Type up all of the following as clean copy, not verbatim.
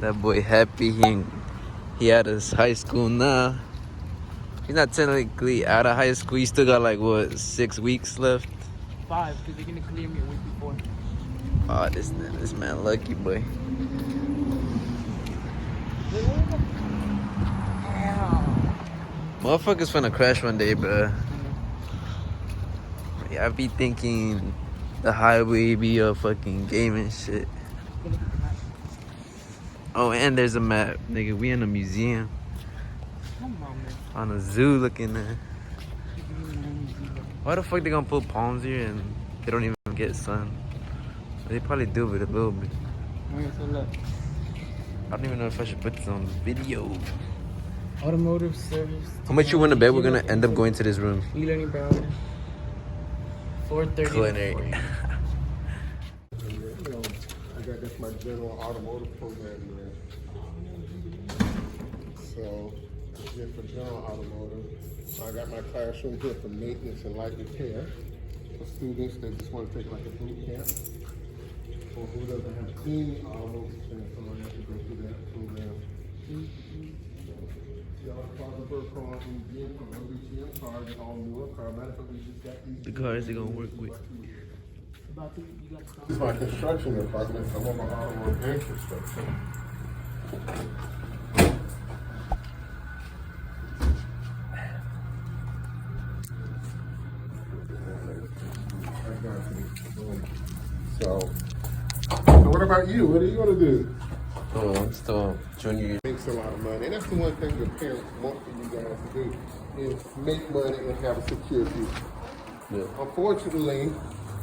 That boy happy. He out of high school now. He's not technically out of high school. You still got like what, 6 weeks left? 5, because they're gonna clear me a week before. Oh, this man lucky boy. Motherfuckers finna crash one day, bro. Yeah, I be thinking the highway be a fucking game and shit. Oh, and there's a map, nigga. We in a museum. Come on, man. On a zoo looking at. Why the fuck they gonna put palms here and they don't even get sun? They probably do it a little bit. Okay, so look. I don't even know if I should put this on video. Automotive service. How much you want to bet we're gonna end up going to this room? E-learning browser. 430. Culinary. That's my general automotive program there. So, yeah, for general automotive. I got my classroom here for maintenance and light repair for students that just want to take like a boot camp or who doesn't have any automotive experience, so I have to go through that program. The cars they gonna work with. This is my construction department. I'm on my automotive and construction. So what about you? What are you gonna do? Oh, I'm still junior year. Makes a lot of money, and that's the one thing your parents want for you guys to do is make money and have a secure future. Yeah. Unfortunately,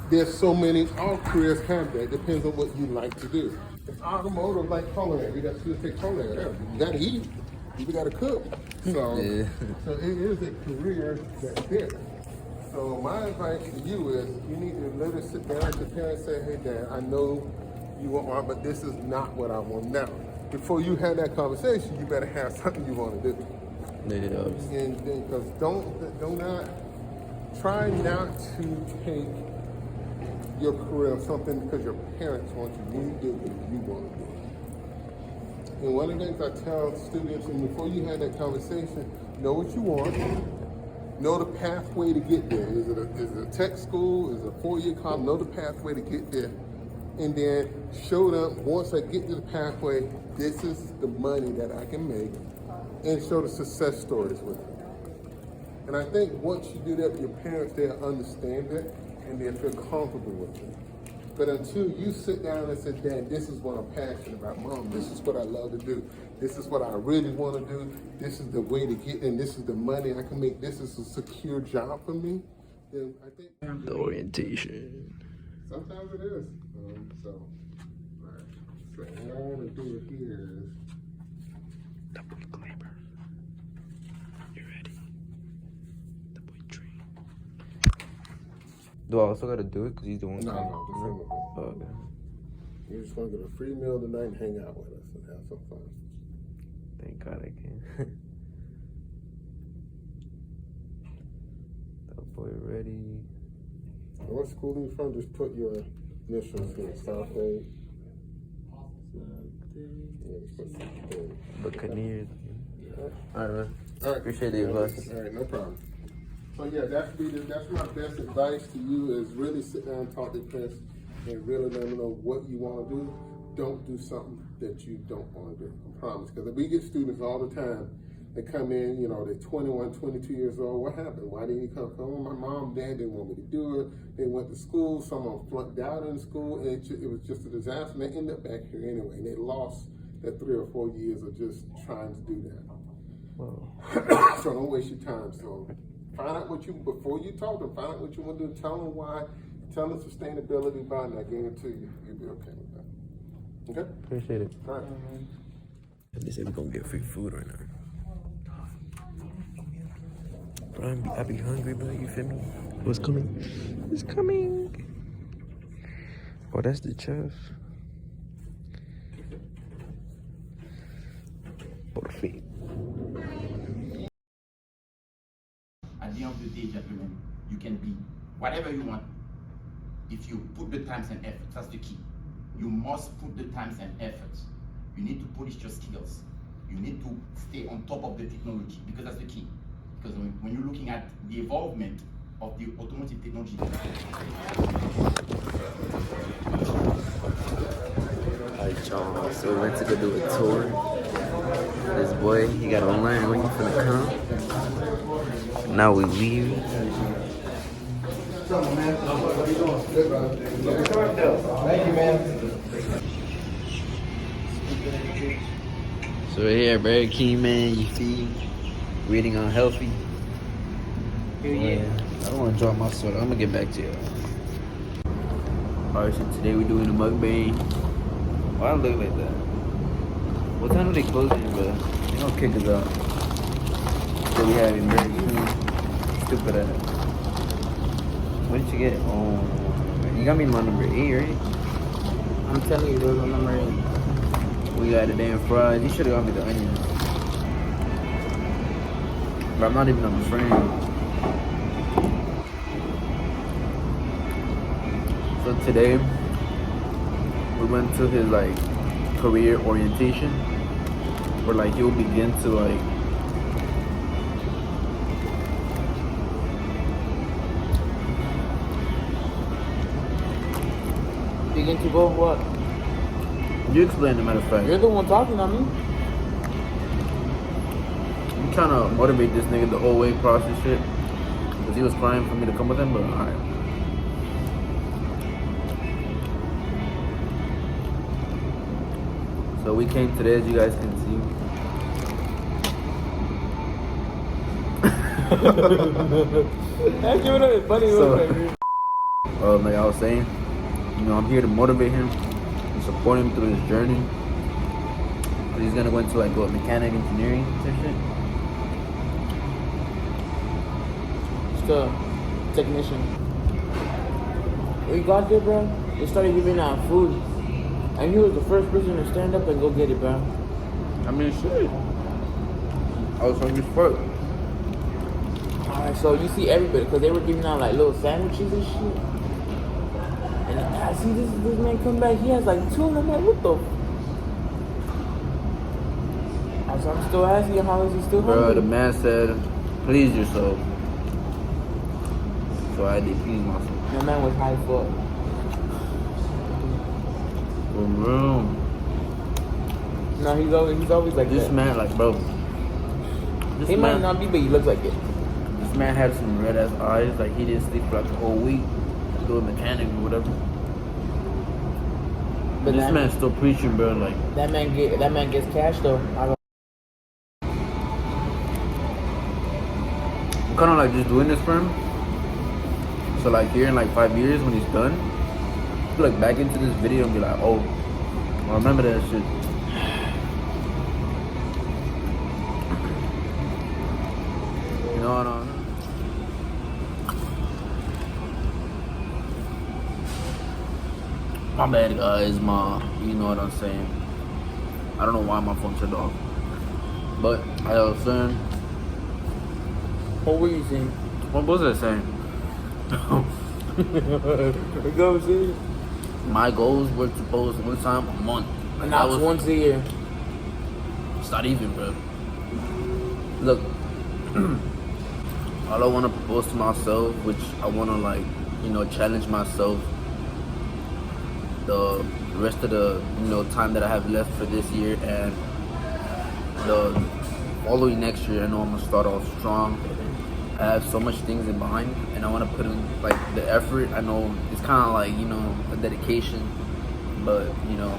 there's so many, all careers have that. Depends on what you like to do. It's automotive like culinary. You got to take culinary. You got to eat. You got to cook. So, Yeah. so it is a career that's there. So my advice to you is you need to literally sit down with your parents and say, hey, Dad, I know you want, but this is not what I want now. Before you have that conversation, you better have something you want to do. And because try not to take your career of something because your parents want you. You do what you want to do. And one of the things I tell students, and before you have that conversation, know what you want. Know the pathway to get there. Is it a tech school? Is it a 4-year college? Know the pathway to get there. And then show them, once I get to the pathway, this is the money that I can make, and show the success stories with it. And I think once you do that with your parents, they'll understand it, and they'll feel comfortable with it. But until you sit down and say, Dad, this is what I'm passionate about. Mom, this is what I love to do. This is what I really want to do. This is the way to get in. This is the money I can make. This is a secure job for me. Then I think The orientation. sometimes it is. So all right. So what I want to do here is The boy Glaber. You ready? The boy Tree. Do I also gotta do it? Because he's the one. no, just Oh, okay. you're just going to get a free meal tonight and hang out with us and have some fun. Thank God I can. That boy ready. And what school are you from? Just put your initials in Southgate. Yeah, just put Southgate. Buccaneers. Alright, man. All right. Appreciate the advice. All right, no problem. So yeah, that's my best advice to you is really sit down and talk to your parents and really let them know what you want to do. Don't do something that you don't want to do. I promise. Because we get students all the time that come in, you know, they're 21, 22 years old. What happened? Why didn't you come? Oh, my mom, dad didn't want me to do it. They went to school. Someone flunked out in school. And it was just a disaster. And they end up back here anyway. And they lost that 3 or 4 years of just trying to do that. Whoa. So don't waste your time. So find out what you, before you talk to them, find out what you want to do. Tell them why. Tell them sustainability about it. And I guarantee you, you'll be okay with that. Okay? Appreciate it. All right. They said we're gonna get free food right now. Bro, I be hungry, bro. You feel me? What's coming? It's coming. Oh, that's the chef. Por fin. At the end of the day, gentlemen, you can be whatever you want if you put the times and effort. That's the key. You must put the times and efforts. You need to polish your skills. You need to stay on top of the technology because that's the key. Because when you're looking at the evolvement of the automotive technology. Alright, y'all. So we went to go do a tour. This boy, he got online when he finna come. Now we leave. Thank you, man. So we're here at Burger King, man. You see, reading on healthy. Yeah. I don't want to drop my soda. I'm gonna get back to you. Alright, so today we're doing a mukbang. Why I look like that? What time are they closing, bro? They gonna kick us out. So we having Burger King. Stupid ass. What did you get? Oh, you got me my number 8, right? I'm telling you, those are number 8. We got the damn fries. You should have got me the onions. But I'm not even on the frame. So today, we went to his like career orientation, where like he'll begin to like Begin to go what? you explain the matter of fact. You're the one talking on me. I'm trying to motivate this nigga the whole way process shit, because he was crying for me to come with him, but alright. So we came today, as you guys can see. That's giving it funny So- look, baby. Like I was saying, you know, I'm here to motivate him and support him through his journey. He's gonna go into like what, mechanic engineering type shit. Just a technician. We got there, bro. They started giving out food. And he was the first person to stand up and go get it, bro. I mean, shit. I was hungry as fuck. Alright, so you see everybody, because they were giving out like little sandwiches and shit. And I see this man come back, he has like 2, and I'm like, what the? So I'm still asking, how is he still Bro, hungry? the man said, please yourself. So I did please myself. The man was high fuck. For real. No, he's always like This that. man, like, bro. This He man, might not be, but he looks like it. This man had some red ass eyes. Like, he didn't sleep for like a whole week. Doing mechanic or whatever. But This that, man's still preaching, bro. Like, that man gets cash though. I'm kind of like just doing this for him. So like here in like 5 years when he's done, he'll look back into this video and be like, oh, I remember that shit. No. My bad, guys. You know what I'm saying. I don't know why my phone turned off. But I was saying, What were you saying? what was I saying? Go see. My goals were to post one time a month. Like, Not once a year. It's not even, bro. Look, all I want to propose to myself, which I want to like, you know, challenge myself. The rest of the, you know, time that I have left for this year and the following next year, I know I'm gonna start off strong. I have so much things in mind, and I want to put in like the effort. I know it's kind of like, you know, a dedication, but you know,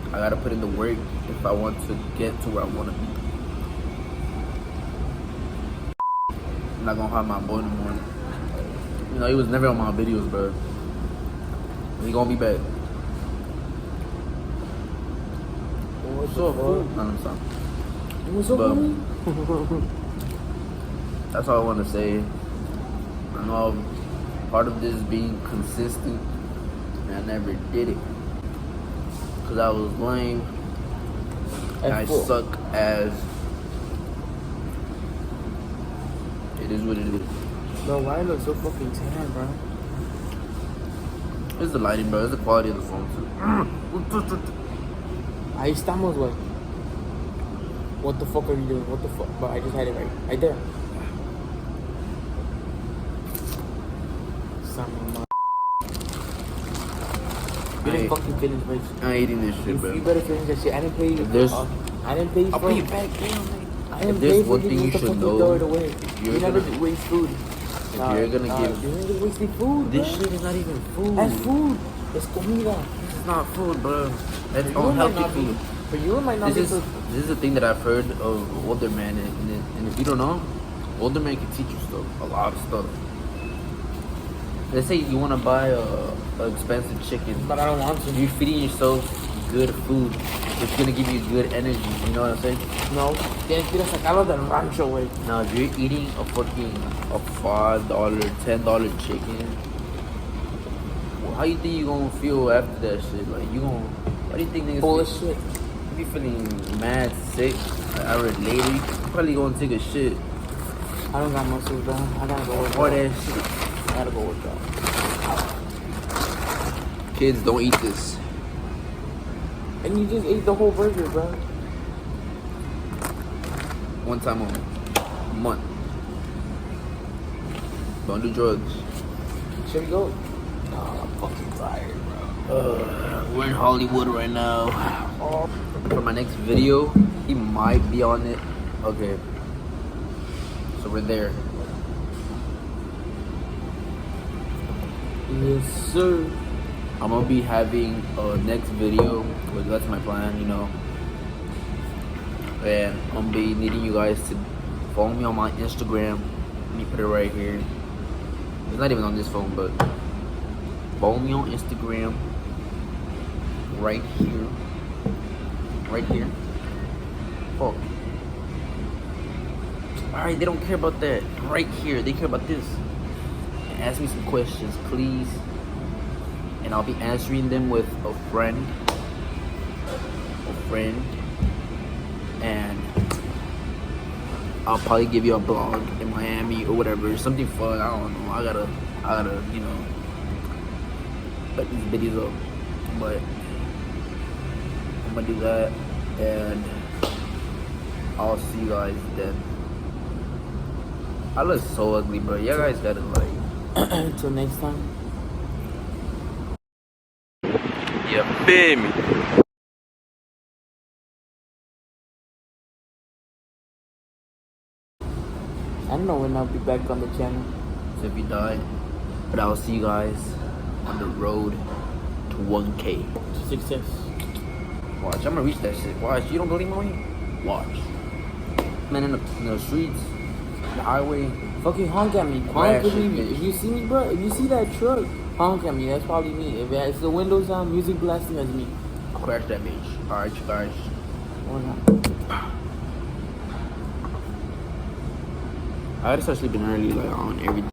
I gotta put in the work if I want to get to where I want to be. I'm not gonna have my boy no more. You know, he was never on my videos, bro. He gonna be back. What's up, bro? No, I'm sorry. What's up, But- buddy? That's all I want to say. I know part of this being consistent, and I never did it because I was lame. And I F4. suck as. It is what it is. Bro, why you look so fucking tan, bro? It's the lighting, bro. It's the quality of the phone too. I Ahí estamos, güey. What the fuck are you doing? What the fuck? But I just had it right there. You didn't fucking finish, bitch. I ain't eating this shit, bro. You better finish that shit. I didn't pay you. There's- I didn't pay you I'll for pay you it. back, damn, man. I If didn't there's pay for one it. thing you What the should fuck know, throw it away. you're You never gonna- waste food. you're gonna give- You're gonna waste food, This bro. shit is not even food. That's food. It's comida. This is not food, bro. That's You might unhealthy not be- food. For you, it might not This be. is the thing that I've heard of older men, and if you don't know, older men can teach you stuff, a lot of stuff. Let's say you want to buy a expensive chicken, But I don't want to. you're feeding yourself good food. It's gonna give you good energy. You know what I'm saying? No. Tienes que ir a sacarlo del rancho, güey. Now, if you're eating a $5, $10 chicken, well, how you think you gonna feel after that shit? Like you gonna? What do you think niggas? Full of feel? shit. You be feeling mad, sick, an hour later, you probably gonna take a shit. I don't got muscles, bro. I gotta go work Or out. that shit. I gotta go work out. Kids, don't eat this. And you just ate the whole burger, bro. One time only. A month. Don't do drugs. Should we go? Oh, I'm fucking tired, bro. We're in Hollywood right now. For my next video, he might be on it. Okay. So we're there. Yes, sir. I'm gonna be having a next video, well, that's my plan, you know. And I'm gonna be needing you guys to follow me on my Instagram. Let me put it right here. It's not even on this phone, but follow me on Instagram. Right here. Right here. Oh. Alright, they don't care about that. Right here, they care about this. And ask me some questions, please. And I'll be answering them with a friend. And I'll probably give you a blog in Miami or whatever, something fun. I don't know. I gotta, you know, put these videos up. But I'm gonna do that, and I'll see you guys then. I look so ugly, bro. You guys gotta like. Until next time. You feel me? I don't know when I'll be back on the channel. So if you die, but I'll see you guys on the road to 1K. Success. Watch, I'm gonna reach that shit. Watch, you don't believe me? Watch. Man, in the streets, the highway. Fucking honk at me. Honk Crash at it, me. bitch. If you see me, bro, if you see that truck, honk at me. That's probably me. If it's the windows down, music blasting, that's me. I'll crash that bitch. Alright, you guys. Or not. I gotta start sleeping early, like on everything.